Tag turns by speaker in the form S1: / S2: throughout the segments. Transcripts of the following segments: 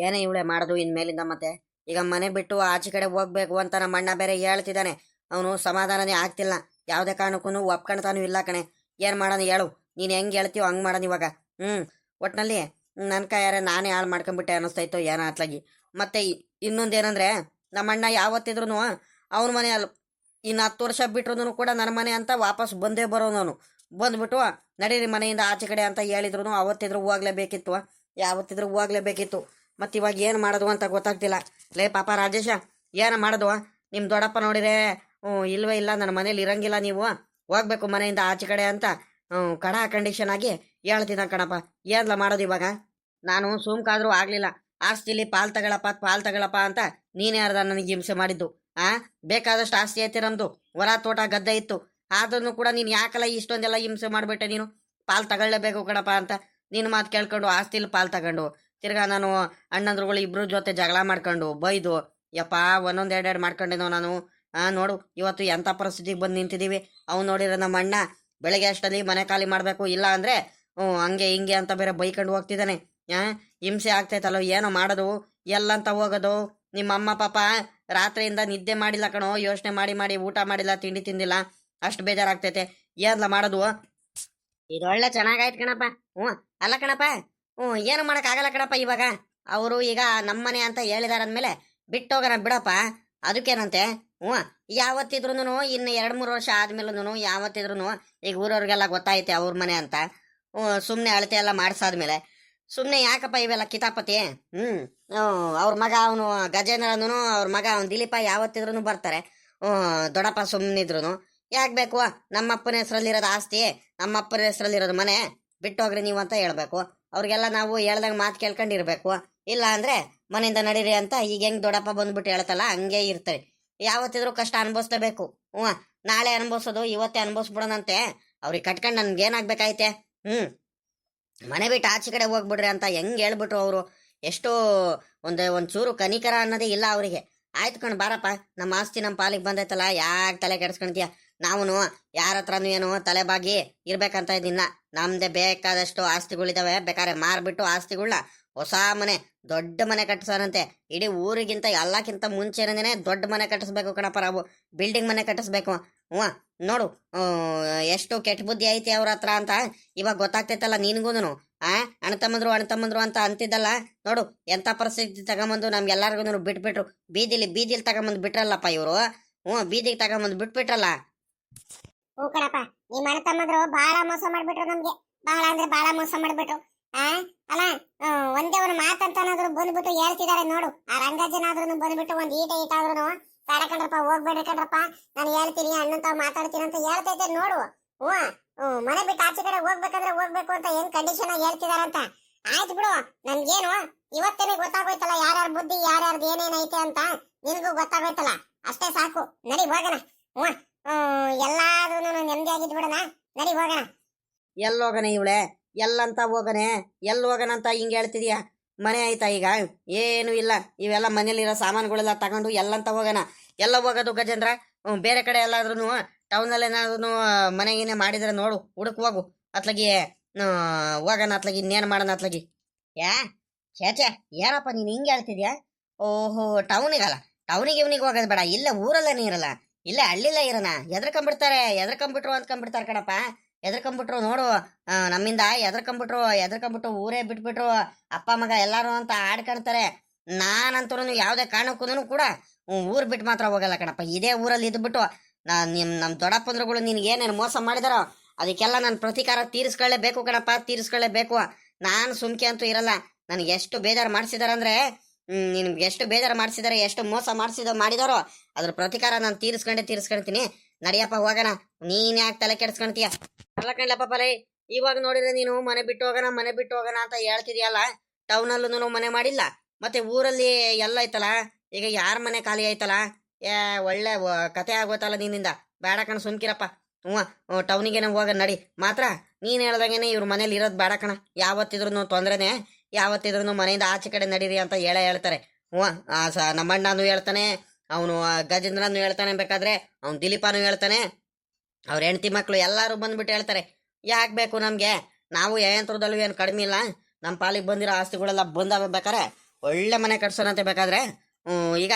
S1: ಏನೇ ಇವಳೆ ಮಾಡೋದು ಇನ್ಮೇಲಿಂದ ಮತ್ತೆ. ಈಗ ಮನೆ ಬಿಟ್ಟು ಆಚೆ ಕಡೆ ಹೋಗ್ಬೇಕು ಅಂತ ನಮ್ಮ ಅಣ್ಣ ಬೇರೆ ಹೇಳ್ತಿದ್ದಾನೆ. ಅವನು ಸಮಾಧಾನನೇ ಆಗ್ತಿಲ್ಲ. ಯಾವುದೇ ಕಾರಣಕ್ಕೂ ಒಪ್ಕೊಳ್ತಾನು ಇಲ್ಲ ಕಣೆ. ಏನ್ ಮಾಡೋಣ ಹೇಳು. ನೀನ್ ಹೆಂಗ್ ಹೇಳ್ತೀವೋ ಹಂಗ್ ಮಾಡೋಣ ಇವಾಗ. ಒಟ್ನಲ್ಲಿ ನನ್ನ ಕೈಯಾರೆ ನಾನೇ ಹಾಳು ಮಾಡ್ಕೊಂಡ್ಬಿಟ್ಟೆ ಅನ್ನಿಸ್ತೈತೋ ಏನೋ ಅತ್ಲಾಗಿ. ಮತ್ತೆ ಇನ್ನೊಂದೇನಂದ್ರೆ ನಮ್ಮ ಅಣ್ಣ ಯಾವತ್ತಿದ್ರು ಅವನ ಮನೆ ಅಲ್ಲ, ಇನ್ನು 10 ವರ್ಷ ಬಿಟ್ರು ಕೂಡ ನನ್ನ ಮನೆ ಅಂತ ವಾಪಸ್ ಬಂದೇ ಬರೋನು. ಅವನು ಬಂದ್ಬಿಟ್ಟು ನಡೀರಿ ಮನೆಯಿಂದ ಆಚೆ ಕಡೆ ಅಂತ ಹೇಳಿದ್ರು ಅವತ್ತಿದ್ರು ಹೋಗ್ಲೇಬೇಕಿತ್ತು. ಯಾವತ್ತಿದ್ರು ಹೋಗ್ಲೇಬೇಕಿತ್ತು. ಮತ್ತು ಇವಾಗ ಏನು ಮಾಡೋದು ಅಂತ ಗೊತ್ತಾಗ್ತಿಲ್ಲ. ಲೇ ಪಾಪ ರಾಜೇಶ, ಏನು ಮಾಡೋದು? ನಿಮ್ಮ ದೊಡ್ಡಪ್ಪ ನೋಡಿದ್ರೆ ಇಲ್ವೇ ಇಲ್ಲ, ನನ್ನ ಮನೇಲಿ ಇರಂಗಿಲ್ಲ, ನೀವು ಹೋಗ್ಬೇಕು ಮನೆಯಿಂದ ಆಚೆ ಕಡೆ ಅಂತ ಕಡ ಕಂಡೀಷನ್ ಆಗಿ ಹೇಳ್ತಿದ್ದ ಕಣಪ್ಪ. ಏನ್ಲ ಮಾಡೋದು ಇವಾಗ? ನಾನು ಸುಮ್ಕಾದ್ರೂ ಆಗ್ಲಿಲ್ಲ. ಆಸ್ತಿಲಿ ಪಾಲ್ ತಗೊಳಪ್ಪ ಅಂತ ನೀನೇ ಅರ್ಧ ನನಗೆ ಹಿಂಸೆ ಮಾಡಿದ್ದು. ಬೇಕಾದಷ್ಟು ಆಸ್ತಿ ಐತಿ ನಮ್ದು, ಹೊರ ತೋಟ ಗದ್ದೆ ಇತ್ತು. ಆದ್ರೂ ಕೂಡ ನೀನು ಯಾಕಲ್ಲ ಇಷ್ಟೊಂದೆಲ್ಲ ಹಿಂಸೆ ಮಾಡಿಬಿಟ್ಟೆ? ನೀನು ಪಾಲ್ ತಗೊಳ್ಳೇಬೇಕು ಕಣಪ್ಪ ಅಂತ ನಿನ್ನ ಮಾತು ಕೇಳ್ಕೊಂಡು ಆಸ್ತಿಲಿ ಪಾಲ್ ತಗೊಂಡು ತಿರ್ಗಾ ನಾನು ಅಣ್ಣಂದ್ರುಗಳು ಇಬ್ರು ಜೊತೆ ಜಗಳ ಮಾಡ್ಕೊಂಡು ಬೈದು ಯಪ್ಪ ಒಂದೊಂದೆರಡೆರಡು ಮಾಡ್ಕೊಂಡೇನೋ ನಾನು. ನೋಡು ಇವತ್ತು ಎಂಥ ಪರಿಸ್ಥಿತಿಗೆ ಬಂದು ನಿಂತಿದ್ದೀವಿ. ಅವ್ನು ನೋಡಿದ್ರೆ ನಮ್ಮ ಅಣ್ಣ ಬೆಳಗ್ಗೆ ಅಷ್ಟಲ್ಲಿ ಮನೆ ಖಾಲಿ ಮಾಡಬೇಕು, ಇಲ್ಲ ಅಂದರೆ ಹಂಗೆ ಹಿಂಗೆ ಅಂತ ಬೇರೆ ಬೈಕೊಂಡು ಹೋಗ್ತಿದ್ದಾನೆ. ಹಿಂಸೆ ಆಗ್ತೈತಲ್ಲೋ, ಏನೋ ಮಾಡೋದು, ಎಲ್ಲಂತ ಹೋಗೋದು. ನಿಮ್ಮ ಅಮ್ಮ ಪಾಪ ರಾತ್ರಿಯಿಂದ ನಿದ್ದೆ ಮಾಡಿಲ್ಲ ಕಣೋ, ಯೋಚನೆ ಮಾಡಿ ಊಟ ಮಾಡಿಲ್ಲ, ತಿಂಡಿ ತಿಂದಿಲ್ಲ, ಅಷ್ಟು ಬೇಜಾರಾಗ್ತೈತೆ. ಏನ್ಲ ಮಾಡೋದು? ಇದೊಳ್ಳೆ ಚೆನ್ನಾಗಾಯ್ತು ಕಣಪ್ಪ. ಅಲ್ಲ ಕಣಪ್ಪ, ಏನು ಮಾಡೋಕ್ಕಾಗಲ್ಲ ಕಣಪ್ಪ. ಇವಾಗ ಅವರು ಈಗ ನಮ್ಮನೆ ಅಂತ ಹೇಳಿದಾರಂದ್ಮೇಲೆ ಬಿಟ್ಟೋಗೋಣ ಬಿಡಪ್ಪ, ಅದಕ್ಕೇನಂತೆ. ಯಾವತ್ತಿದ್ರು ಇನ್ನು 2-3 ವರ್ಷ ಆದ್ಮೇಲೂ ಯಾವತ್ತಿದ್ರು ಈಗ ಊರವ್ರಿಗೆಲ್ಲ ಗೊತ್ತಾಯ್ತೆ ಅವ್ರ ಮನೆ ಅಂತ. ಸುಮ್ಮನೆ ಅಳತೆ ಎಲ್ಲ ಮಾಡಿಸಾದ್ಮೇಲೆ ಸುಮ್ಮನೆ ಯಾಕಪ್ಪ ಇವೆಲ್ಲ ಕಿತಾಪತಿ? ಅವ್ರ ಮಗ ಅವನು ಗಜೇಂದ್ರನು, ಅವ್ರ ಮಗ ಅವ್ನು ದಿಲೀಪ ಯಾವತ್ತಿದ್ರು ಬರ್ತಾರೆ. ದೊಡ್ಡಪ್ಪ ಸುಮ್ಮನಿದ್ರು ಯಾಕೆ ಬೇಕು? ನಮ್ಮಪ್ಪನ ಹೆಸರಲ್ಲಿರೋದು ಆಸ್ತಿ, ನಮ್ಮಪ್ಪನ ಹೆಸರಲ್ಲಿರೋದು ಮನೆ, ಬಿಟ್ಟೋಗ್ರಿ ನೀವು ಅಂತ ಹೇಳ್ಬೇಕು. ಅವ್ರಿಗೆಲ್ಲ ನಾವು ಹೇಳ್ದಂಗೆ ಮಾತು ಕೇಳ್ಕೊಂಡಿರ್ಬೇಕು. ಇಲ್ಲ ಅಂದರೆ ಮನೆಯಿಂದ ನಡೀರಿ ಅಂತ ಈಗ ಹೆಂಗೆ ದೊಡ್ಡಪ್ಪ ಬಂದ್ಬಿಟ್ಟು ಹೇಳ್ತಲ್ಲ ಹಂಗೆ ಇರ್ತಾರೆ. ಯಾವತ್ತಿದ್ರು ಕಷ್ಟ ಅನುಭವಿಸ್ಲೇಬೇಕು. ನಾಳೆ ಅನುಭವಿಸೋದು ಇವತ್ತೇ ಅನುಭವಿಸ್ಬಿಡೋಣಂತೆ. ಅವ್ರಿಗೆ ಕಟ್ಕೊಂಡು ನನ್ಗೇನಾಗಬೇಕಾಯ್ತೆ? ಮನೆ ಬಿಟ್ಟು ಆಚೆ ಕಡೆ ಹೋಗ್ಬಿಡ್ರಿ ಅಂತ ಹೆಂಗೆ ಹೇಳ್ಬಿಟ್ರು ಅವರು. ಎಷ್ಟು ಒಂಚೂರು ಕನಿಕರ ಅನ್ನೋದೇ ಇಲ್ಲ ಅವರಿಗೆ. ಆಯ್ತು ಕಣ್ ಬಾರಪ್ಪ, ನಮ್ಮ ಆಸ್ತಿ ನಮ್ಮ ಪಾಲಿಗೆ ಬಂದೈತಲ್ಲ, ಯಾಕೆ ತಲೆ ಕೆಡಿಸ್ಕೊಳ್ತೀಯ? ನಾವು ಯಾರ ಹತ್ರನೂ ಏನು ತಲೆ ಬಾಗಿ ಇರ್ಬೇಕಂತ ಇದಿಲ್ಲ. ನಮ್ದೇ ಬೇಕಾದಷ್ಟು ಆಸ್ತಿಗಳಿದಾವೆ, ಬೇಕಾದ್ರೆ ಮಾರ್ಬಿಟ್ಟು ಆಸ್ತಿಗಳನ್ನ ಹೊಸ ಮನೆ, ದೊಡ್ಡ ಮನೆ ಕಟ್ಟಿಸೋಣಂತೆ. ಇಡೀ ಊರಿಗಿಂತ ಎಲ್ಲಕ್ಕಿಂತ ಮುಂಚೆನೇ ದೊಡ್ಡ ಮನೆ ಕಟ್ಟಿಸ್ಬೇಕು ಕಣಪ್ಪ ನಾವು, ಬಿಲ್ಡಿಂಗ್ ಮನೆ ಕಟ್ಟಿಸ್ಬೇಕು. ನೋಡು ಎಷ್ಟು ಕೆಟ್ಟ ಬುದ್ಧಿ ಐತಿ ಅವ್ರ ಹತ್ರ ಅಂತ ಇವಾಗ ಗೊತ್ತಾಗ್ತೈತಲ್ಲ ನಿನ್ಗೂನು. ಅಣ್ತಮ್ಮಂದ್ರು ಅಂತ ಅಂತಿದ್ದಲ್ಲ, ನೋಡು ಎಂಥ ಪರಿಸ್ಥಿತಿ ತಗೊಂಬಂದು ನಮ್ಗೆಲ್ಲರಿಗೂ ಬಿಟ್ಬಿಟ್ರು. ಬೀದಿಲಿ ತಗೊಂಬಂದು ಬಿಟ್ರಲ್ಲಪ್ಪ ಇವರು. ಬೀದಿಗೆ ತಗೊಂಬಂದು ಬಿಟ್ಬಿಟ್ರಲ್ಲ.
S2: ಕಣಪ್ಪ, ನಿಮ್ಮ ಅಣ್ಣ ತಮ್ಮಂದ್ರು ಬಹಳ ಮೋಸ ಮಾಡ್ಬಿಟ್ರು ನಮ್ಗೆ. ಬಹಳ ಅಂದ್ರೆ ಬಹಳ ಮೋಸ ಮಾಡ್ಬಿಟ್ರು. ಅಲ್ಲ, ಒಂದೇ ಒಂದು ಮಾತಂತನಾದ್ರು ಬಂದ್ಬಿಟ್ಟು ಹೇಳ್ತಿದಾರೆ ನೋಡು. ಆ ರಂಗಜ್ಜನಾದ್ರೂ ಬಂದ್ಬಿಟ್ಟು ಒಂದ್ ಈಟ ಆದ್ರೂ ಬೇಡ ಕಣ್ರಪ್ಪ, ಹೋಗ್ಬೇಡ್ರಿ ಕಣ್ರಪ್ಪ, ನಾನು ಹೇಳ್ತೀನಿ ಅಣ್ಣಂತ ಮಾತಾಡ್ತೀನಿ ಅಂತ ಹೇಳ್ತೈತೆ ನೋಡು. ಮನೆ ಬಿಟ್ಟು ಆಚೆ ಕಡೆ ಹೋಗ್ಬೇಕಂದ್ರೆ ಹೋಗ್ಬೇಕು ಅಂತ ಹೆಂಗ್ ಕಂಡೀಷನ್ ಆಗಿ ಹೇಳ್ತಿದಾರಂತ. ಆಯ್ತು ಬಿಡು, ನನ್ಗೇನು ಇವತ್ತೇನೆ ಗೊತ್ತಾಗೋಯ್ತಲ್ಲ ಯಾರ್ಯಾರ ಬುದ್ಧಿ ಯಾರ್ಯಾರ್ದು ಏನೇನೈತೆ ಅಂತ. ನಿನ್ಗೂ ಗೊತ್ತಾಗೋಯ್ತಲ್ಲ, ಅಷ್ಟೇ ಸಾಕು. ನಡಿ ಹೋಗೋಣ. ಎಲ್ಲಾದ್ರೂ ನೆಮ್ಮದಿ ಆಗಿದ್ ಬಿಡೋಣ, ನಡಿ ಹೋಗೋಣ.
S1: ಎಲ್ಲೋಗನೆ ಇವಳೆ? ಎಲ್ಲಂತ ಹೋಗನೆ? ಎಲ್ಲಿ ಹೋಗೋಣ ಅಂತ ಹಿಂಗೆ ಹೇಳ್ತಿದ್ಯಾ? ಮನೆ ಆಯ್ತಾ ಈಗ? ಏನು ಇಲ್ಲ, ಇವೆಲ್ಲ ಮನೇಲಿರೋ ಸಾಮಾನುಗಳೆಲ್ಲ ತಗೊಂಡು ಎಲ್ಲಂತ ಹೋಗೋಣ. ಎಲ್ಲ ಹೋಗೋದು ಗಜೇಂದ್ರ? ಬೇರೆ ಕಡೆ ಎಲ್ಲಾದ್ರೂ ಟೌನಲ್ಲಿ ಏನಾದ್ರೂ ಮನೆಗೇನೆ ಮಾಡಿದ್ರೆ ನೋಡು, ಹುಡುಕ್ ಹೋಗು ಅತ್ಲಾಗಿ. ಹೋಗೋಣ ಅತ್ಲಾಗಿ, ಇನ್ನೇನು ಮಾಡೋಣ ಅತ್ಲಾಗಿ. ಛೇ ಏನಪ್ಪ ನೀನು ಹಿಂಗೆ ಹೇಳ್ತಿದ್ಯಾ? ಓಹೋ, ಟೌನಿಗಲ್ಲ, ಟೌನಿಗೆ ಇವನಿಗೆ ಹೋಗೋದು ಬೇಡ, ಇಲ್ಲೇ ಊರಲ್ಲೇನೇ ಇರಲ್ಲ, ಇಲ್ಲೇ ಹಳ್ಳಿಲೇ ಇರೋಣ. ಎದ್ರಕೊಂಡ್ಬಿಟ್ರು ಅಂದ್ಕೊಂಡ್ಬಿಡ್ತಾರೆ ಕಣಪ್ಪ. ಎದ್ರಕೊಂಡ್ಬಿಟ್ರು ನೋಡು, ನಮ್ಮಿಂದ ಎದ್ರಕೊಂಡ್ಬಿಟ್ಟು ಊರೇ ಬಿಟ್ಬಿಟ್ರು, ಅಪ್ಪ ಮಗ ಎಲ್ಲಾರು ಅಂತ ಆಡ್ಕೊಳ್ತಾರೆ. ನಾನಂತೂ ಯಾವುದೇ ಕಾರಣಕ್ಕೂ ಕೂಡ ಊರು ಬಿಟ್ಟು ಮಾತ್ರ ಹೋಗಲ್ಲ ಕಣಪ್ಪ. ಇದೇ ಊರಲ್ಲಿ ಇದ್ಬಿಟ್ಟು ನಮ್ಮ ದೊಡ್ಡಪ್ಪಂದ್ರುಗಳು ನಿನ್ಗೇನೇನು ಮೋಸ ಮಾಡಿದಾರೋ ಅದಕ್ಕೆಲ್ಲ ನಾನು ಪ್ರತೀಕಾರ ತೀರಿಸ್ಕೊಳ್ಳೇಬೇಕು ಕಣಪ್ಪ, ತೀರಿಸ್ಕೊಳ್ಳೇಬೇಕು. ನಾನು ಸುಮ್ಕೆ ಅಂತೂ ಇರಲ್ಲ. ನನಗೆ ಎಷ್ಟು ಬೇಜಾರು ಮಾಡಿಸಿದಾರಂದ್ರೆ, ನಿನ್ಗೆ ಎಷ್ಟು ಬೇಜಾರು ಮಾಡಿಸಿದಾರೆ, ಎಷ್ಟು ಮೋಸ ಮಾಡಿದಾರೋ ಅದ್ರ ಪ್ರತೀಕಾರ ನಾನು ತೀರಿಸ್ಕೊಂತೀನಿ. ನಡಿಯಪ್ಪ ಹೋಗೋಣ, ನೀನ್ ಯಾಕೆ ತಲೆ ಕೆಡಿಸ್ಕೊಂತೀಯ? ಅಲ್ಲ ಕಣ್ಲಪ್ಪ ಬರೇ, ಇವಾಗ ನೋಡಿದ್ರೆ ನೀನು ಮನೆ ಬಿಟ್ಟು ಹೋಗೋಣ ಅಂತ ಹೇಳ್ತಿದ್ಯಲ್ಲ. ಟೌನಲ್ಲೂ ಮನೆ ಮಾಡಿಲ್ಲ, ಮತ್ತೆ ಊರಲ್ಲಿ ಎಲ್ಲ ಐತಲ್ಲ. ಈಗ ಯಾರ ಮನೆ ಖಾಲಿ ಆಯ್ತಲ್ಲ? ಒಳ್ಳೆ ಕತೆ ಆಗೋತಲ್ಲ ನಿನ್ನಿಂದ. ಬೇಡ ಕಣ, ಸುಮ್ಕಿರಪ್ಪ. ಟೌನಿಗೇನೆ ಹೋಗೋಣ ನಡಿ. ಮಾತ್ರ ನೀನು ಹೇಳ್ದಂಗೆನೆ ಇವ್ರ ಮನೇಲಿ ಇರೋದು ಬೇಡ ಕಣ. ಯಾವತ್ತಿದ್ರು ತೊಂದ್ರೆನೆ, ಯಾವತ್ತಿದ್ರು ಮನೆಯಿಂದ ಆಚೆ ಕಡೆ ನಡೀರಿ ಅಂತ ಹೇಳ್ತಾರೆ. ನಮ್ಮಣ್ಣನೂ ಹೇಳ್ತಾನೆ, ಅವನು ಗಜೇಂದ್ರನು ಹೇಳ್ತಾನೆ, ಬೇಕಾದ್ರೆ ಅವ್ನು ದಿಲೀಪನೂ ಹೇಳ್ತಾನೆ, ಅವ್ರ ಹೆಂಡತಿ ಮಕ್ಕಳು ಎಲ್ಲರೂ ಬಂದ್ಬಿಟ್ಟು ಹೇಳ್ತಾರೆ. ಯಾಕೆ ಬೇಕು ನಮಗೆ? ನಾವು ಯಂತ್ರದಲ್ಲೂ ಏನು ಕಡಿಮೆ ಇಲ್ಲ, ನಮ್ಮ ಪಾಲಿಗೆ ಬಂದಿರೋ ಆಸ್ತಿಗಳೆಲ್ಲ ಬಂದಾವೆ. ಬೇಕಾರೆ ಒಳ್ಳೆ ಮನೆ ಕಟ್ಸೋಣಂತೆ ಬೇಕಾದ್ರೆ. ಈಗ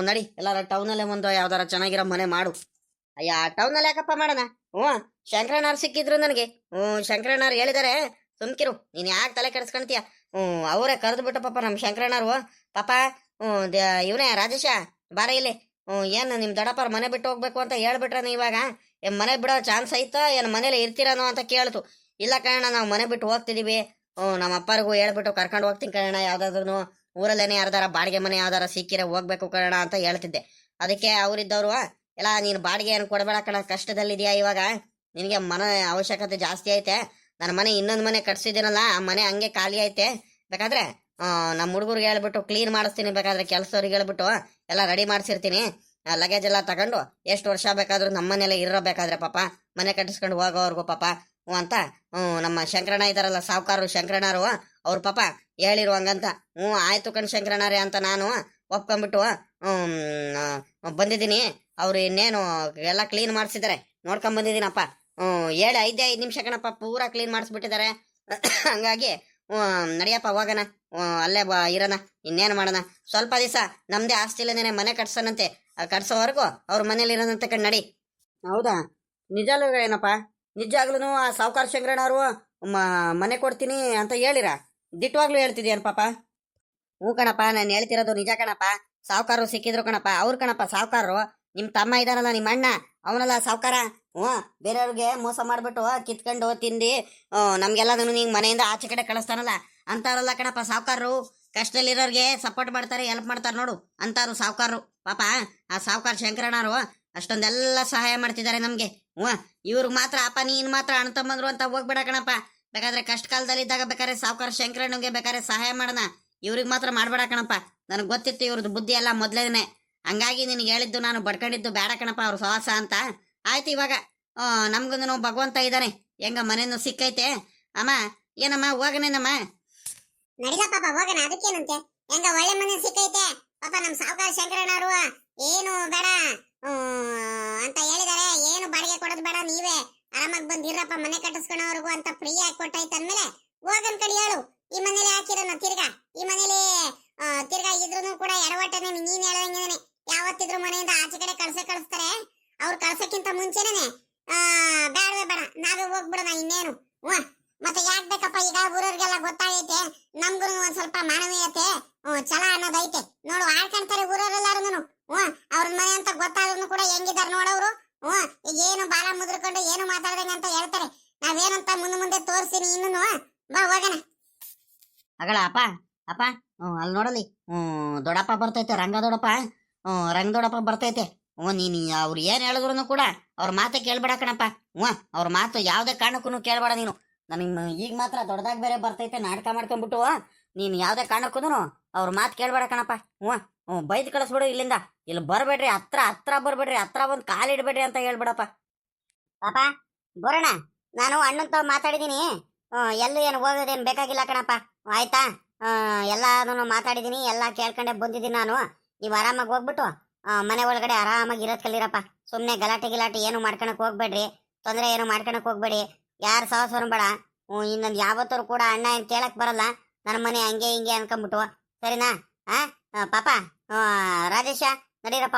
S1: ನಡಿ ಎಲ್ಲಾರ ಟೌನಲ್ಲೇ ಒಂದು ಯಾವ್ದಾರ ಚೆನ್ನಾಗಿರೋ ಮನೆ ಮಾಡು. ಅಯ್ಯ ಟೌನಲ್ಲಿ ಯಾಕಪ್ಪ ಮಾಡೋಣ. ಶಂಕರಣ್ಣವ್ರು ಸಿಕ್ಕಿದ್ರು ನನಗೆ. ಶಂಕರಣ್ಣವ್ರು ಹೇಳಿದಾರೆ ಸುಮ್ಕಿರು, ನೀನ್ ಯಾಕೆ ತಲೆ ಕೆಡಿಸ್ಕೊಂತೀಯ. ಅವರೇ ಕರೆದು ಬಿಟ್ಟು ಪಾಪ ನಮ್ಮ ಶಂಕರಣ್ಣವ್ರು ಪಾಪ. ಇವನೇ ರಾಜೇಶ ಬಾರ ಇಲ್ಲಿ. ಏನು ನಿಮ್ಮ ದೊಡ್ಡಪ್ಪರ ಮನೆ ಬಿಟ್ಟು ಹೋಗ್ಬೇಕು ಅಂತ ಹೇಳ್ಬಿಟ್ರನ ಇವಾಗ. ಮನೆ ಬಿಡೋ ಚಾನ್ಸ್ ಐತಾ ಏನು ಮನೇಲಿ ಇರ್ತೀರನೋ ಅಂತ ಕೇಳ್ತು. ಇಲ್ಲ ಕಣ ನಾವು ಮನೆ ಬಿಟ್ಟು ಹೋಗ್ತಿದೀವಿ. ನಮ್ಮ ಅಪ್ಪರಿಗೂ ಹೇಳ್ಬಿಟ್ಟು ಕರ್ಕೊಂಡು ಹೋಗ್ತೀನಿ ಕಣ, ಯಾವ್ದಾದ್ರು ಊರಲ್ಲೇನೆ ಯಾರ್ದಾರ ಬಾಡಿಗೆ ಮನೆ ಯಾವ್ದಾರ ಸಿಕ್ಕಿರೆ ಹೋಗ್ಬೇಕು ಕಣ ಅಂತ ಹೇಳ್ತಿದ್ದೆ. ಅದಕ್ಕೆ ಅವರಿದ್ದವರು ಎಲ್ಲ ನೀನು ಬಾಡಿಗೆ ಏನು ಕೊಡಬೇಡ ಕಣ, ಕಷ್ಟದಲ್ಲಿದ್ಯಾ ಇವಾಗ, ನಿನಗೆ ಮನೆ ಅವಶ್ಯಕತೆ ಜಾಸ್ತಿ ಐತೆ. ನನ್ನ ಮನೆ ಇನ್ನೊಂದು ಮನೆ ಕಟ್ಸಿದ್ದೀನಲ್ಲ, ಆ ಮನೆ ಹಂಗೆ ಖಾಲಿ ಐತೆ. ಬೇಕಾದ್ರೆ ನಮ್ಮ ಹುಡುಗರಿಗೆ ಹೇಳ್ಬಿಟ್ಟು ಕ್ಲೀನ್ ಮಾಡಿಸ್ತೀನಿ. ಬೇಕಾದ್ರೆ ಕೆಲಸದವ್ರಿಗೆ ಹೇಳ್ಬಿಟ್ಟು ಎಲ್ಲ ರೆಡಿ ಮಾಡಿಸಿರ್ತೀನಿ. ಲಗೇಜ್ ಎಲ್ಲ ತಗೊಂಡು ಎಷ್ಟು ವರ್ಷ ಬೇಕಾದ್ರೂ ನಮ್ಮ ಮನೇಲೆ ಇರಬೇಕಾದ್ರೆ ಪಾಪ ಮನೆ ಕಟ್ಟಿಸ್ಕೊಂಡು ಹೋಗೋವರೆಗೂ ಪಾಪ ಅಂತ ನಮ್ಮ ಶಂಕರಣ್ಣ ಇದಾರಲ್ಲ ಸಾವುಕಾರರು ಶಂಕರಣ್ಣರು, ಅವ್ರ ಪಾಪ ಹೇಳಿರುವಂಗಂತ. ಆಯ್ತು ಕಣ್ ಶಂಕರಣ್ಣರೇ ಅಂತ ನಾನು ಒಪ್ಕೊಂಡ್ಬಿಟ್ಟು ಬಂದಿದ್ದೀನಿ. ಅವ್ರು ಇನ್ನೇನು ಎಲ್ಲ ಕ್ಲೀನ್ ಮಾಡಿಸಿದ್ದಾರೆ, ನೋಡ್ಕೊಂಡ್ ಬಂದಿದ್ದೀನಪ್ಪ. 5 ನಿಮಿಷ ಕಣಪ್ಪ, ಪೂರಾ ಕ್ಲೀನ್ ಮಾಡಿಸ್ಬಿಟ್ಟಿದ್ದಾರೆ. ಹಂಗಾಗಿ ನಡಿಯಪ್ಪ ಹೋಗೋಣ, ಅಲ್ಲೇ ಇರೋಣ. ಇನ್ನೇನು ಮಾಡೋಣ, ಸ್ವಲ್ಪ ದಿವಸ ನಮ್ದೇ ಆಸ್ತಿಲೇನೆ ಮನೆ ಕಟ್ಸೋಣಂತೆ. ಕಟ್ಸೋವರೆಗೂ ಅವ್ರ ಮನೇಲಿ ಇರೋದಂತೆ ಕಣ್ ನಡಿ. ಹೌದಾ, ನಿಜಾಲು ಏನಪ್ಪ? ನಿಜಾಗ್ಲೂ ಆ ಸಾವುಕಾರ ಶಂಕರಣ್ಣವರು ಮನೆ ಕೊಡ್ತೀನಿ ಅಂತ ಹೇಳಿರ? ದಿಟ್ಟವಾಗ್ಲೂ ಹೇಳ್ತಿದ್ಯಾನ ಪಾಪ? ಹ್ಞೂ ಕಣಪ್ಪ, ನಾನು ಹೇಳ್ತಿರೋದು ನಿಜ ಕಣಪ್ಪ. ಸಾವುಕಾರರು ಸಿಕ್ಕಿದ್ರು ಕಣಪ್ಪ. ಅವ್ರು ಕಣಪ್ಪ ಸಾವುಕಾರರು. ನಿಮ್ಮ ತಮ್ಮ ಇದಾನಲ್ಲ ನಿಮ್ಮ ಅಣ್ಣ, ಅವನಲ್ಲ ಸಾವುಕಾರ. ಬೇರೆಯವ್ರಿಗೆ ಮೋಸ ಮಾಡ್ಬಿಟ್ಟು ಕಿತ್ಕೊಂಡು ತಿಂದು ನಮ್ಗೆಲ್ಲದನ್ನು ನಿಂಗೆ ಮನೆಯಿಂದ ಆಚೆ ಕಡೆ ಕಳಿಸ್ತಾನಲ್ಲ ಅಂತಾರಲ್ಲ ಕಣಪ್ಪ ಸಾವುಕಾರರು. ಕಷ್ಟದಲ್ಲಿರೋರಿಗೆ ಸಪೋರ್ಟ್ ಮಾಡ್ತಾರೆ, ಹೆಲ್ಪ್ ಮಾಡ್ತಾರೆ ನೋಡು ಅಂತಾರು ಸಾವುಕಾರರು. ಪಾಪ ಆ ಸಾವುಕಾರ ಶಂಕರಣ್ಣವರು ಅಷ್ಟೊಂದೆಲ್ಲ ಸಹಾಯ ಮಾಡ್ತಿದ್ದಾರೆ ನಮ್ಗೆ. ಇವ್ರಿಗೆ ಮಾತ್ರ ಅಪ್ಪ ನೀನ್ ಮಾತ್ರ ಅಣ್ಣ ತಮ್ಮಂದ್ರು ಅಂತ ಹೋಗ್ಬೇಡ ಕಣಪ್ಪ. ಬೇಕಾದ್ರೆ ಕಷ್ಟ ಕಾಲದಲ್ಲಿದ್ದಾಗ ಬೇಕಾದ್ರೆ ಸಾವುಕಾರ ಶಂಕರಣ್ಣಗೆ ಬೇಕಾದ್ರೆ ಸಹಾಯ ಮಾಡೋಣ, ಇವ್ರಿಗೆ ಮಾತ್ರ ಮಾಡ್ಬೇಡ ಕಣಪ್ಪ. ನನಗೆ ಗೊತ್ತಿತ್ತು ಇವ್ರದ್ದು ಬುದ್ಧಿ ಎಲ್ಲ ಮೊದ್ಲೇನೆ. ಹಂಗಾಗಿ ನಿನಗೆ ಹೇಳಿದ್ದು ನಾನು ಬಡ್ಕೊಂಡಿದ್ದು ಬೇಡ ಕಣಪ್ಪ ಅವ್ರ ಸವಾಸ ಅಂತ. ಆಯ್ತು, ಇವಾಗ ನಮ್ಗೊಂದು ಭಗವಂತ ಇದ್ದಾನೆ, ಹೆಂಗ ಮನೇನು ಸಿಕ್ಕೈತೆ. ಅಮ್ಮ ಏನಮ್ಮ ಹೋಗನೇನಮ್ಮ?
S2: ನಡಿದ ಪಾಪ ಹೋಗೋಣ, ಅದಕ್ಕೇನಂತೆ. ಹೆಂಗ ಒಳ್ಳೆ ಮನೆ ಸಿಕ್ಕೈತೆ ಪಾಪ. ನಮ್ ಸಾವುಕಾರ ಶಂಕರಣ್ಣವರು ಏನು ಬೇಡ ಅಂತ ಹೇಳಿದಾರೆ. ಏನು ಬಾಡಿಗೆ ಕೊಡೋದು ಬೇಡ, ನೀವೇ ಆರಾಮಾಗಿ ಬಂದಿರಪ್ಪ ಮನೆ ಕಟ್ಟಿಸ್ಕೊಳೋರ್ಗು ಅಂತ ಫ್ರೀ ಆಗಿ ಕೊಟ್ಟೈತೆ ಅಂದ್ಮೇಲೆ ಹೋಗನ್ ಕಡೆ ಹೇಳು. ಈ ಮನೇಲಿ ಹಾಕಿರೋನ ತಿರ್ಗಾ ಈ ಮನೇಲಿ ತಿರ್ಗಾ ಇದ್ರು ಕೂಡ ಎಡವಟ್ಟನೆ ನೀನ್ ಹೇಳಂಗೇನೆ. ಯಾವತ್ತಿದ್ರು ಮನೆಯಿಂದ ಆಚೆ ಕಡೆ ಕಳಿಸ್ತಾರೆ. ಅವ್ರು ಕಳ್ಸಕ್ಕಿಂತ ಮುಂಚೆನೆ ಬೇಡವೇ ಬೇಡ, ನಾವೇ ಹೋಗ್ಬಿಡೋಣ ಇನ್ನೇನು. ಮತ್ತೆ ಯಾಕೆ ಬೇಕಪ್ಪ, ಈಗ ಊರವ್ರಿಗೆಲ್ಲ ಗೊತ್ತಾಗೈತೆ. ನಮ್ಗೂ ಒಂದ್ ಸ್ವಲ್ಪ ಮಾನವೀಯತೆ ಛಲ ಅನ್ನೋದೈತೆ ನೋಡು. ಆಡ್ಕೊಂತಾರೆ ಊರವರೆಲ್ಲಾರು. ಅವ್ರ ಮನೆ ಅಂತ ಗೊತ್ತಾದ್ರು ಕೂಡ ಹೆಂಗಿದಾರ ನೋಡವ್ರು. ಈಗ ಏನು ಬಾಲ ಮುದ್ರಕೊಂಡು ಏನು ಮಾತಾಡ್ದಂಗ ಅಂತ ಹೇಳ್ತಾರೆ. ನಾವೇನಂತ ಮುಂದೆ ತೋರಿಸ್ತೀನಿ. ಇನ್ನು ಬಾ ಹೋಗೋಣ.
S1: ಅಗಳ ಅಪ್ಪ ಅಪ್ಪ ಅಲ್ಲಿ ನೋಡಲಿ, ದೊಡ್ಡಪ್ಪ ಬರ್ತೈತೆ, ರಂಗ ದೊಡ್ಡಪ್ಪ. ರಂಗ ದೊಡ್ಡಪ್ಪ ಬರ್ತೈತೆ. ನೀನು ಅವ್ರು ಏನ್ ಹೇಳಿದ್ರು ಕೂಡ ಅವ್ರ ಮಾತೆ ಕೇಳ್ಬೇಡ ಕಣಪ್ಪ. ಅವ್ರ ಮಾತು ಯಾವ್ದೇ ಕಾರಣಕ್ಕೂ ಕೇಳ್ಬೇಡ ನೀನು. ನನಗೆ ಈಗ ಮಾತ್ರ ದೊಡ್ಡದಾಗ ಬೇರೆ ಬರ್ತೈತೆ ನಾಟಕ ಮಾಡ್ಕೊಂಡ್ಬಿಟ್ಟು. ನೀನು ಯಾವ್ದೇ ಕಾರಣಕ್ಕೂ ಅವ್ರ ಮಾತು ಕೇಳ್ಬೇಡ ಕಣಪ್ಪ. ಬೈದ್ ಕಳಿಸ್ಬಿಡು ಇಲ್ಲಿಂದ. ಇಲ್ಲಿ ಬರ್ಬೇಡ್ರಿ, ಹತ್ರ ಬರ್ಬೇಡ್ರಿ, ಹತ್ರ ಬಂದು ಕಾಲಿಡ್ಬೇಡ್ರಿ ಅಂತ ಹೇಳ್ಬಿಡಪ್ಪ.
S2: ಪಾಪ ಬರೋಣ, ನಾನು ಅಣ್ಣನ್ ತಾವ್ ಮಾತಾಡಿದೀನಿ. ಎಲ್ಲೂ ಏನು ಹೋಗೋದೇನು ಬೇಕಾಗಿಲ್ಲ ಕಣಪ್ಪ, ಆಯ್ತಾ? ಎಲ್ಲಾನು ಮಾತಾಡಿದೀನಿ, ಎಲ್ಲ ಕೇಳ್ಕೊಂಡೆ ಬಂದಿದ್ದೀನಿ ನಾನು. ನೀವು ಆರಾಮಾಗಿ ಹೋಗ್ಬಿಟ್ಟು ಮನೆ ಒಳಗಡೆ ಆರಾಮಾಗಿ ಇರೋದ್ ಕಲೀರಪ್ಪ. ಸುಮ್ಮನೆ ಗಲಾಟೆ ಏನು ಮಾಡ್ಕೊಳಕ್ ಹೋಗ್ಬೇಡ್ರಿ, ತೊಂದರೆ ಏನು ಮಾಡ್ಕೊಳಕ್ ಹೋಗ್ಬೇಡಿ. ಯಾರು ಸಹಸರು ಬೇಡ. ಇನ್ನೊಂದು ಯಾವತ್ತೂ ಕೂಡ ಅಣ್ಣ ಏನ್ ಕೇಳಕ್ ಬರಲ್ಲ, ನನ್ನ ಮನೆ ಹಂಗೆ ಹಿಂಗೆ ಅನ್ಕೊಂಬಿಟ್ಟು. ಸರಿನಾ? ಪಾಪ ರಾಜೇಶ ನಡೀರಪ್ಪ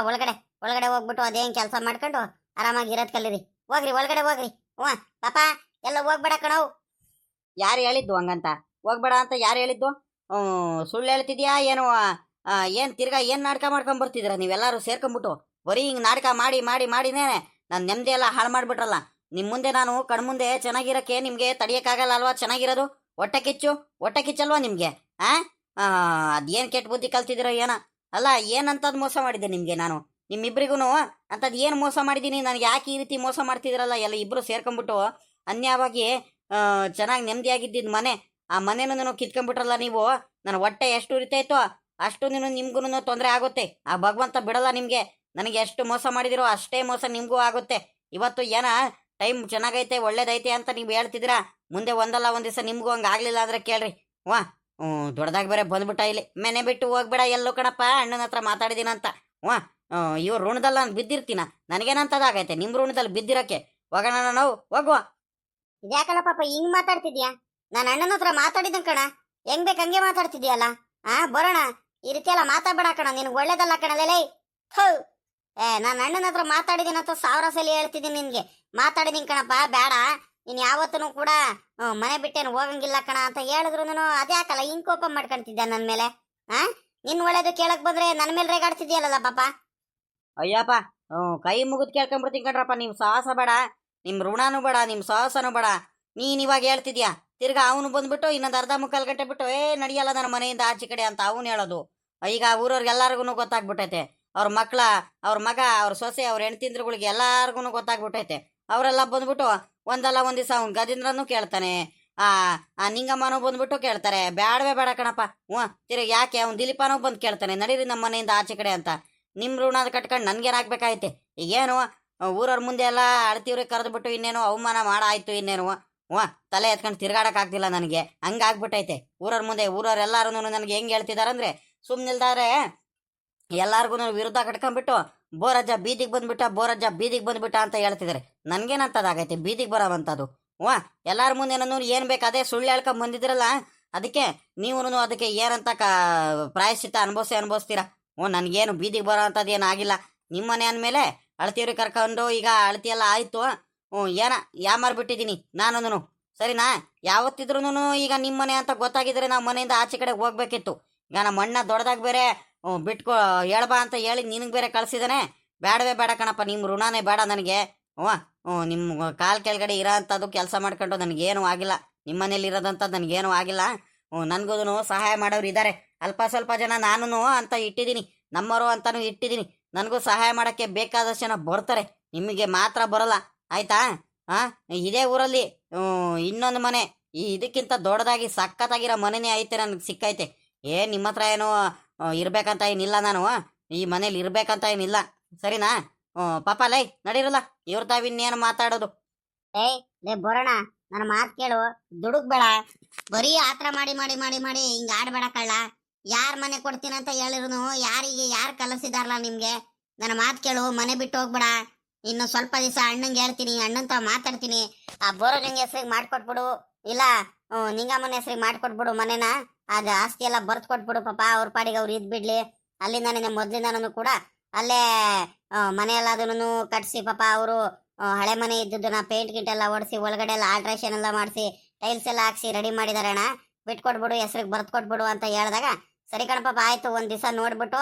S2: ಒಳಗಡೆ ಹೋಗ್ಬಿಟ್ಟು ಅದೇನ್ ಕೆಲಸ ಮಾಡ್ಕೊಂಡು ಆರಾಮಾಗಿ ಇರೋದ್ ಕಲೀರಿ. ಹೋಗ್ರಿ ಒಳಗಡೆ ಹೋಗ್ರಿ. ಪಾಪ ಎಲ್ಲ ಹೋಗ್ಬೇಡ ಕಣವು.
S1: ಯಾರು ಹೇಳಿದ್ದು ಹಂಗಂತ? ಹೋಗ್ಬೇಡ ಅಂತ ಯಾರು ಹೇಳಿದ್ದು? ಸುಳ್ಳು ಹೇಳ್ತಿದ್ಯಾ ಏನು? ಏನ್ ತಿರ್ಗಾ ಏನ್ ನಾಟಕ ಮಾಡ್ಕೊಂಡ್ ಬರ್ತಿದ್ದೀರಾ ನೀವೆಲ್ಲರೂ ಸೇರ್ಕೊಂಡ್ಬಿಟ್ಟು? ಬರೀ ಹಿಂಗ್ ನಾಟಕ ಮಾಡಿನೇ ನಾನು ನೆಮ್ಮದಿ ಎಲ್ಲ ಹಾಳು ಮಾಡ್ಬಿಟ್ರಲ್ಲ. ನಿಮ್ ಮುಂದೆ ನಾನು ಕಣ್ಮುಂದೆ ಚೆನ್ನಾಗಿರಕ್ಕೆ ನಿಮ್ಗೆ ತಡಿಯಕ್ಕಾಗಲ್ಲ ಅಲ್ವಾ? ಚೆನ್ನಾಗಿರೋದು ಹೊಟ್ಟೆ ಕಿಚ್ಚಲ್ವಾ ನಿಮ್ಗೆ? ಅದೇನ್ ಕೆಟ್ಟ ಬುದ್ಧಿ ಕಲ್ತಿದಿರೋ ಏನ? ಅಲ್ಲ, ಏನಂತದ್ ಮೋಸ ಮಾಡಿದ್ದೆ ನಿಮ್ಗೆ ನಾನು? ನಿಮ್ಮಿಬ್ರಿಗೂ ಅಂತದ್ ಏನ್ ಮೋಸ ಮಾಡಿದೀನಿ? ನನಗೆ ಯಾಕೆ ಈ ರೀತಿ ಮೋಸ ಮಾಡ್ತಿದಿರಲ್ಲ ಎಲ್ಲ ಇಬ್ರು ಸೇರ್ಕೊಂಡ್ಬಿಟ್ಟು? ಅನ್ಯವಾಗಿ ಚೆನ್ನಾಗಿ ನೆಮ್ಮದಿಯಾಗಿದ್ದಿದ್ ಮನೆ, ಆ ಮನೆನೂ ಕಿತ್ಕೊಂಡ್ಬಿಟ್ರಲ್ಲ ನೀವು. ನನ್ನ ಹೊಟ್ಟೆ ಎಷ್ಟು ಉರಿತಾಯ್ತೋ ಅಷ್ಟು ನಿಮ್ಗೂ ತೊಂದರೆ ಆಗುತ್ತೆ. ಆ ಭಗವಂತ ಬಿಡಲ್ಲ ನಿಮ್ಗೆ. ನನಗೆ ಎಷ್ಟು ಮೋಸ ಮಾಡಿದಿರೋ ಅಷ್ಟೇ ಮೋಸ ನಿಮ್ಗೂ ಆಗುತ್ತೆ. ಇವತ್ತು ಏನ ಟೈಮ್ ಚೆನ್ನಾಗೈತೆ ಒಳ್ಳೇದೈತೆ ಅಂತ ನೀವು ಹೇಳ್ತಿದ್ದೀರಾ, ಮುಂದೆ ಒಂದಲ್ಲ ಒಂದ್ ದಿವಸ ನಿಮ್ಗೂ ಹಂಗ ಆಗ್ಲಿಲ್ಲ ಅಂದ್ರೆ ಕೇಳ್ರಿ. ದೊಡ್ಡದಾಗ ಬೇರೆ ಬಂದ್ಬಿಟ್ಟ ಇಲ್ಲಿ. ಮನೆ ಬಿಟ್ಟು ಹೋಗ್ಬೇಡ ಎಲ್ಲೋ ಕಣಪ್ಪ, ಅಣ್ಣನ ಹತ್ರ ಮಾತಾಡಿದೀನಂತ. ಇವ್ರು ಋಣದಲ್ಲ ನಾನು ಬಿದ್ದಿರ್ತೀನ, ನನಗೇನಂತದಾಗೈತೆ ನಿಮ್ ಋಣದಲ್ಲಿ ಬಿದ್ದಿರಕ್ಕೆ? ಹೋಗೋಣ ನಾವು, ಹೋಗುವ.
S2: ಇದ್ಯಾಕಲ್ಲ ಪಾಪ ಹಿಂಗ್ ಮಾತಾಡ್ತಿದ್ಯಾ? ನಾನು ಅಣ್ಣನ ಹತ್ರ ಮಾತಾಡಿದ ಕಣ, ಹೆಂಗ್ ಬೇಕ್ ಹಂಗೆ ಮಾತಾಡ್ತಿದ್ಯಲ್ಲ. ಬರೋಣ ಈ ರೀತಿ ಎಲ್ಲ ಮಾತಾಡ್ಬೇಡ ಕಣ, ನಿನ್ಗೆ ಒಳ್ಳೇದಲ್ಲ ಕಣಲೇ. ನನ್ನ ಅಣ್ಣನ ಹತ್ರ ಮಾತಾಡಿದೀನಿ ಅಂತ 1000 ಸಲ ಹೇಳ್ತಿದ್ದೀನಿ ನಿನ್ಗೆ. ಮಾತಾಡಿದೀನಿ ಕಣಪ್ಪ, ಬೇಡ ನೀನ್ ಯಾವತ್ತೂ ಕೂಡ ಮನೆ ಬಿಟ್ಟೇನು ಹೋಗಂಗಿಲ್ಲ ಕಣ ಅಂತ ಹೇಳಿದ್ರು ಅದೇ ಹಾಕಲ್ಲ ಹಿಂಗ್ ಕೋಪ ಮಾಡ್ಕೊಂತಿದ್ದೆ ನನ್ನ ಮೇಲೆ. ನಿನ್ ಒಳ್ಳೇದು ಕೇಳಕ್ ಬಂದ್ರೆ ನನ್ನ ಮೇಲೆ ರೇಗಾಡ್ತಿದ್ಯಲ್ಲ ಪಾಪ.
S1: ಅಯ್ಯಪ್ಪ ಕೈ ಮುಗಿದ್ ಕೇಳ್ಕೊಂಡ್ಬಿಡ್ತೀನಿ ಕಣ್ರಪ್ಪ. ನಿಮ್ ಸಾಹಸ ಬೇಡ, ನಿಮ್ ಋಣನೂ ಬೇಡ, ನಿಮ್ ಸಾಹಸನೂ ಬೇಡ. ನೀನ್ ಇವಾಗ ಹೇಳ್ತಿದ್ಯಾ, ತಿರ್ಗಾ ಅವನು ಬಂದ್ಬಿಟ್ಟು ಇನ್ನೊಂದು ಅರ್ಧ ಮುಕ್ಕಾಲು ಗಂಟೆ ಬಿಟ್ಟು ನಡಿಯಲ್ಲ ನನ್ನ ಮನೆಯಿಂದ ಆಚೆ ಕಡೆ ಅಂತ ಅವನು ಹೇಳೋದು. ಈಗ ಊರವ್ರಿಗೆಲ್ಲರಿಗೂ ಗೊತ್ತಾಗ್ಬಿಟ್ಟೈತೆ. ಅವ್ರ ಮಕ್ಳ, ಅವ್ರ ಮಗ, ಅವ್ರ ಸೊಸೆ, ಅವ್ರ ಹೆಣ್ತಿಂದ್ರುಗಳಿಗೆ ಎಲ್ಲಾರ್ಗು ಗೊತ್ತಾಗ್ಬಿಟ್ಟೈತೆ. ಅವರೆಲ್ಲ ಬಂದ್ಬಿಟ್ಟು ಒಂದಲ್ಲ ಒಂದ್ ದಿವಸ ಅವ್ನ ಗಜೇಂದ್ರನು ಕೇಳ್ತಾನೆ, ಆ ನಿಂಗಮ್ಮನೂ ಬಂದ್ಬಿಟ್ಟು ಕೇಳ್ತಾರೆ. ಬೇಡವೇ ಬೇಡ ಕಣಪ್ಪ. ತಿರುಗಿ ಯಾಕೆ ಅವ್ನು ದಿಲೀಪನೂ ಬಂದು ಕೇಳ್ತಾನೆ, ನಡೀರಿ ನಮ್ಮ ಮನೆಯಿಂದ ಆಚೆ ಕಡೆ ಅಂತ. ನಿಮ್ ಋಣ ಕಟ್ಕೊಂಡು ನನ್ಗೇನಾಗ್ಬೇಕಾಯ್ತೆ? ಈಗೇನು ಊರವ್ರ ಮುಂದೆ ಎಲ್ಲ ಅಳ್ತೀವ್ರಿಗೆ ಕರೆದ್ಬಿಟ್ಟು ಇನ್ನೇನು ಅವಮಾನ ಮಾಡಾಯ್ತು, ಇನ್ನೇನು ತಲೆ ಎತ್ಕೊಂಡು ತಿರ್ಗಾಡಕ್ ಆಗ್ತಿಲ್ಲ ನನಗೆ. ಹಂಗಾಗ್ಬಿಟ್ಟೈತೆ ಊರವ್ರ ಮುಂದೆ. ಊರವ್ರೆಲ್ಲಾರು ನನಗೆ ಹೆಂಗ್ ಹೇಳ್ತಿದಾರಂದ್ರೆ, ಸುಮ್ನಿಲ್ದಾರೆ ಎಲ್ಲಾರ್ಗು ವಿರುದ್ಧ ಕಟ್ಕೊಂಡ್ಬಿಟ್ಟು ಬೋರಜ್ಜ ಬೀದಿಗೆ ಬಂದ್ಬಿಟ್ಟ, ಬೋರಜ್ಜ ಬೀದಿಗೆ ಬಂದ್ಬಿಟ್ಟ ಅಂತ ಹೇಳ್ತಿದಾರೆ. ನನ್ಗೇನಂತದಾಗೈತೆ ಬೀದಿಗೆ ಬರೋವಂಥದ್ದು? ಎಲ್ಲಾರ ಮುಂದೆ ನಾನು ಏನ್ ಬೇಕು ಅದೇ ಸುಳ್ಳು ಹೇಳ್ಕೊಂಡ್ ಬಂದಿದ್ರಲ್ಲ, ಅದಕ್ಕೆ ನೀವು ಅದಕ್ಕೆ ಏನಂತ ಪ್ರಾಯಶ್ಚಿತ್ತ ಅನುಭವಿಸ್ತೀರಾ. ನನ್ಗೇನು ಬೀದಿಗೆ ಬರೋ ಅಂಥದ್ದು ಏನು ಆಗಿಲ್ಲ. ನಿಮ್ಮನೆ ಅಂದಮೇಲೆ ಅಳ್ತೀವ್ರಿ ಕರ್ಕೊಂಡು ಈಗ ಅಳತಿ ಎಲ್ಲ ಆಯ್ತು. ಏನ ಯಾಮಾರ್ಬಿಟ್ಟಿದ್ದೀನಿ ನಾನು, ಸರಿನಾ? ಯಾವತ್ತಿದ್ರು ಈಗ ನಿಮ್ಮನೆ ಅಂತ ಗೊತ್ತಾಗಿದ್ರೆ ನಾವು ಮನೆಯಿಂದ ಆಚೆ ಕಡೆ ಹೋಗ್ಬೇಕಿತ್ತು. ಈಗ ನಮ್ಮ ಅಣ್ಣ ದೊಡ್ಡದಾಗ ಬೇರೆ ಬಿಟ್ಕೊ ಹೇಳ್ಬಾ ಅಂತ ಹೇಳಿ ನಿನಗೆ ಬೇರೆ ಕಳ್ಸಿದಾನೆ. ಬೇಡವೇ ಬೇಡ ಕಣಪ್ಪ, ನಿಮ್ಮ ಋಣನೇ ಬೇಡ ನನಗೆ. ನಿಮ್ಮ ಕಾಲ್ ಕೆಳಗಡೆ ಇರೋ ಅಂಥದ್ದು ಕೆಲಸ ಮಾಡ್ಕೊಂಡು ನನಗೇನು ಆಗಿಲ್ಲ. ನಿಮ್ಮ ಮನೇಲಿ ಇರೋದಂಥದ್ದು ನನಗೇನು ಆಗಿಲ್ಲ. ನನಗೂ ಸಹಾಯ ಮಾಡೋರು ಇದ್ದಾರೆ, ಅಲ್ಪ ಸ್ವಲ್ಪ ಜನ. ನಾನು ಅಂತ ಇಟ್ಟಿದ್ದೀನಿ, ನಮ್ಮವರು ಅಂತಾನು ಇಟ್ಟಿದ್ದೀನಿ. ನನಗೂ ಸಹಾಯ ಮಾಡೋಕ್ಕೆ ಬೇಕಾದಷ್ಟು ಜನ ಬರ್ತಾರೆ, ನಿಮಗೆ ಮಾತ್ರ ಬರಲ್ಲ, ಆಯ್ತಾ? ಇದೇ ಊರಲ್ಲಿ ಇನ್ನೊಂದು ಮನೆ ಇದಕ್ಕಿಂತ ದೊಡ್ಡದಾಗಿ ಸಖತ್ತಾಗಿರೋ ಮನೆನೇ ಐತೆ, ನನಗೆ ಸಿಕ್ಕೈತೆ. ನಿಮ್ಮ ಹತ್ರ ಏನೋ ಇರ್ಬೇಕಂತ ಏನಿಲ್ಲ, ನಾನು ಈ ಮನೇಲಿ ಇರ್ಬೇಕಂತ ಏನಿಲ್ಲ, ಸರಿನಾ? ಪಾಪ ಲೈ ನಡೀರಲ್ಲ, ಇವ್ರ ತಾವಿನ್ನೇನು ಮಾತಾಡೋದು?
S2: ಲೇ ಬರೋಣ, ನನ್ನ ಮಾತು ಕೇಳು, ದುಡುಕ್ಬೇಡ. ಬರೀ ಆತರ ಮಾಡಿ ಮಾಡಿ ಮಾಡಿ ಮಾಡಿ ಹಿಂಗ ಆಡ್ಬೇಡ ಕಳ್ಳ. ಯಾರ್ ಮನೆ ಕೊಡ್ತೀನಂತ ಹೇಳಿದ್ರು, ಯಾರು ಕಲಿಸಿದಾರಲ್ಲ ನಿಮ್ಗೆ, ನನ್ನ ಮಾತು ಕೇಳು, ಮನೆ ಬಿಟ್ಟು ಹೋಗ್ಬೇಡ. ಇನ್ನು ಸ್ವಲ್ಪ ದಿವಸ ಅಣ್ಣಂಗೆ ಹೇಳ್ತೀನಿ, ಅಣ್ಣಂತ ಮಾತಾಡ್ತೀನಿ. ಆ ಬೋರೋಜಂಗೆ ಹೆಸ್ರಿಗೆ ಮಾಡ್ಕೊಟ್ಬಿಡು, ಇಲ್ಲ ನಿಂಗಮ್ಮನ ಹೆಸ್ರಿಗೆ ಮಾಡ್ಕೊಟ್ಬಿಡು ಮನೆನ. ಅದು ಆಸ್ತಿ ಎಲ್ಲ ಬರ್ತ್ ಕೊಟ್ಬಿಡು ಪಾಪ, ಅವ್ರ ಪಾಡಿಗೆ ಅವ್ರು ಇದ್ಬಿಡ್ಲಿ. ಅಲ್ಲಿಂದ ಮೊದ್ಲಿಂದನೂ ಕೂಡ ಅಲ್ಲೇ ಮನೆ ಎಲ್ಲದನ್ನು ಕಟ್ಸಿ ಪಾಪ. ಅವರು ಹಳೆ ಮನೆ ಇದ್ದದನ್ನ ಪೇಂಟ್ ಗಿಂಟ್ ಎಲ್ಲ ಹೊಡಿಸಿ, ಒಳಗಡೆ ಎಲ್ಲ ಆಲ್ಟ್ರೇಷನ್ ಎಲ್ಲ ಮಾಡಿಸಿ, ಟೈಲ್ಸ್ ಎಲ್ಲ ಹಾಕ್ಸಿ ರೆಡಿ ಮಾಡಿದಾರೆ ಅಣ್ಣ. ಬಿಟ್ಕೊಟ್ಬಿಡು, ಹೆಸ್ರಿಗೆ ಬರ್ತ್ ಕೊಟ್ಬಿಡು ಅಂತ ಹೇಳಿದಾಗ, ಸರಿ ಕಣ ಪಾಪ ಆಯ್ತು, ಒಂದ್ ದಿವಸ ನೋಡ್ಬಿಟ್ಟು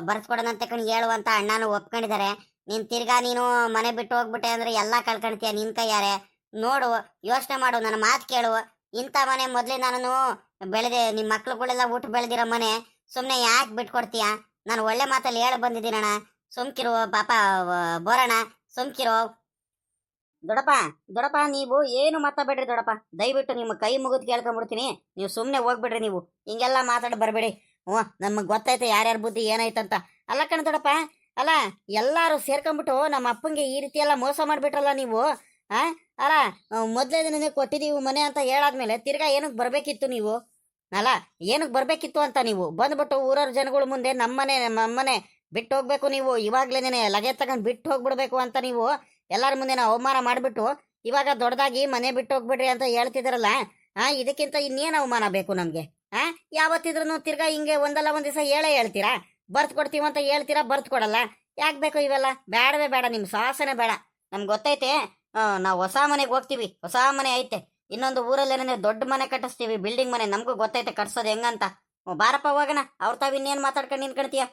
S2: ಬರ್ಸ್ಕೊಡೋದಂತೆ ಕಣ್ ಹೇಳುವಂತ ಅಣ್ಣನೂ ಒಪ್ಕೊಂಡಿದ್ದಾರೆ. ನೀನ್ ತಿರ್ಗಾ ನೀನು ಮನೆ ಬಿಟ್ಟು ಹೋಗ್ಬಿಟ್ಟೆ ಅಂದ್ರೆ ಎಲ್ಲಾ ಕಳ್ಕೊಳ್ತೀಯ ನಿನ್ ಕೈಯಾರೆ. ನೋಡು, ಯೋಚನೆ ಮಾಡು, ನನ್ನ ಮಾತು ಕೇಳು. ಇಂಥ ಮನೆ ಮೊದ್ಲೇ ನಾನು ಬೆಳೆದೆ, ನಿಮ್ ಮಕ್ಳುಗಳೆಲ್ಲ ಊಟ ಬೆಳೆದಿರೋ ಮನೆ, ಸುಮ್ನೆ ಯಾಕೆ ಬಿಟ್ಕೊಡ್ತೀಯ? ನಾನು ಒಳ್ಳೆ ಮಾತಲ್ಲಿ ಹೇಳ ಬಂದಿದ್ದೀನಣ್ಣ, ಸುಮ್ಕಿರು ಪಾಪ. ಬೋರಣ್ಣ ಸುಮ್ಕಿರು.
S1: ದೊಡಪ್ಪ ನೀವು ಏನು ಮಾತಾಡ್ಬೇಡ್ರಿ ದೊಡಪ್ಪ, ದಯವಿಟ್ಟು ನಿಮ್ಮ ಕೈ ಮುಗಿದು ಕೇಳ್ಕೊಂಡ್ಬಿಡ್ತೀನಿ. ನೀವು ಸುಮ್ಮನೆ ಹೋಗ್ಬಿಡ್ರಿ, ನೀವು ಹಿಂಗೆಲ್ಲ ಮಾತಾಡಿ ಬರಬೇಡಿ. ನಮಗೆ ಗೊತ್ತೈತೆ ಯಾರ್ಯಾರ ಬುದ್ಧಿ ಏನಾಯ್ತಂತ. ಅಲ್ಲ ಕಣ ದೊಡಪ್ಪ, ಅಲ್ಲ ಎಲ್ಲಾರು ಸೇರ್ಕೊಂಡ್ಬಿಟ್ಟು ನಮ್ಮ ಅಪ್ಪಂಗೆ ಈ ರೀತಿ ಎಲ್ಲ ಮೋಸ ಮಾಡ್ಬಿಟ್ರಲ್ಲ ನೀವು. ಅಲ್ಲ ಮೊದಲೇ ದಿನನೇ ಕೊಟ್ಟಿದ್ದೀವಿ ಮನೆ ಅಂತ ಹೇಳಾದ್ಮೇಲೆ ತಿರ್ಗಾ ಏನಕ್ಕೆ ಬರ್ಬೇಕಿತ್ತು ನೀವು? ಅಲ್ಲ ಏನಕ್ಕೆ ಬರ್ಬೇಕಿತ್ತು ಅಂತ ನೀವು ಬಂದ್ಬಿಟ್ಟು ಊರವ್ರ ಜನಗಳ ಮುಂದೆ ನಮ್ಮನೆ ಬಿಟ್ಟು ಹೋಗ್ಬೇಕು ನೀವು, ಇವಾಗ್ಲೇನೆ ಲಗೆ ತಗೊಂಡು ಬಿಟ್ಟು ಹೋಗ್ಬಿಡ್ಬೇಕು ಅಂತ ನೀವು ಎಲ್ಲಾರ ಮುಂದೆ ಅವಮಾನ ಮಾಡ್ಬಿಟ್ಟು ಇವಾಗ ದೊಡ್ಡದಾಗಿ ಮನೆ ಬಿಟ್ಟು ಹೋಗ್ಬಿಡ್ರಿ ಅಂತ ಹೇಳ್ತಿದಾರಲ್ಲ. ಇದಕ್ಕಿಂತ ಇನ್ನೇನು ಅವಮಾನ ಬೇಕು ನಮ್ಗೆ? ಯಾವತ್ತಿದ್ರು ತಿರ್ಗಾ ಹಿಂಗೆ ಒಂದಲ್ಲ ಒಂದ್ ದಿವಸ ಹೇಳ್ತೀರಾ, ಬರ್ತ್ ಕೊಡ್ತೀವಿ ಅಂತ ಹೇಳ್ತೀರಾ, ಬರ್ತ್ ಕೊಡಲ್ಲ. ಯಾಕೆ ಬೇಕು ಇವೆಲ್ಲ? ಬೇಡವೇ ಬೇಡ, ನಿಮ್ ಸಾಹಸನೇ ಬೇಡ. ನಮ್ಗೆ ಗೊತ್ತೈತೆ, ನಾವು ಹೊಸ ಮನೆಗೆ ಹೋಗ್ತೀವಿ, ಹೊಸ ಮನೆ ಐತೆ. ಇನ್ನೊಂದು ಊರಲ್ಲೇನೇ ದೊಡ್ಡ ಮನೆ ಕಟ್ಟಿಸ್ತೀವಿ, ಬಿಲ್ಡಿಂಗ್ ಮನೆ. ನಮಗೂ ಗೊತ್ತೈತೆ ಕಟ್ಸೋದು ಹೆಂಗಂತ. ಬಾರಪ್ಪ ಹೋಗೋಣ, ಅವ್ರ ತಾವ್ ಇನ್ನೇನು ಮಾತಾಡ್ಕೊಂಡು ನಿನ್ಕೊಳ್ತೀಯ?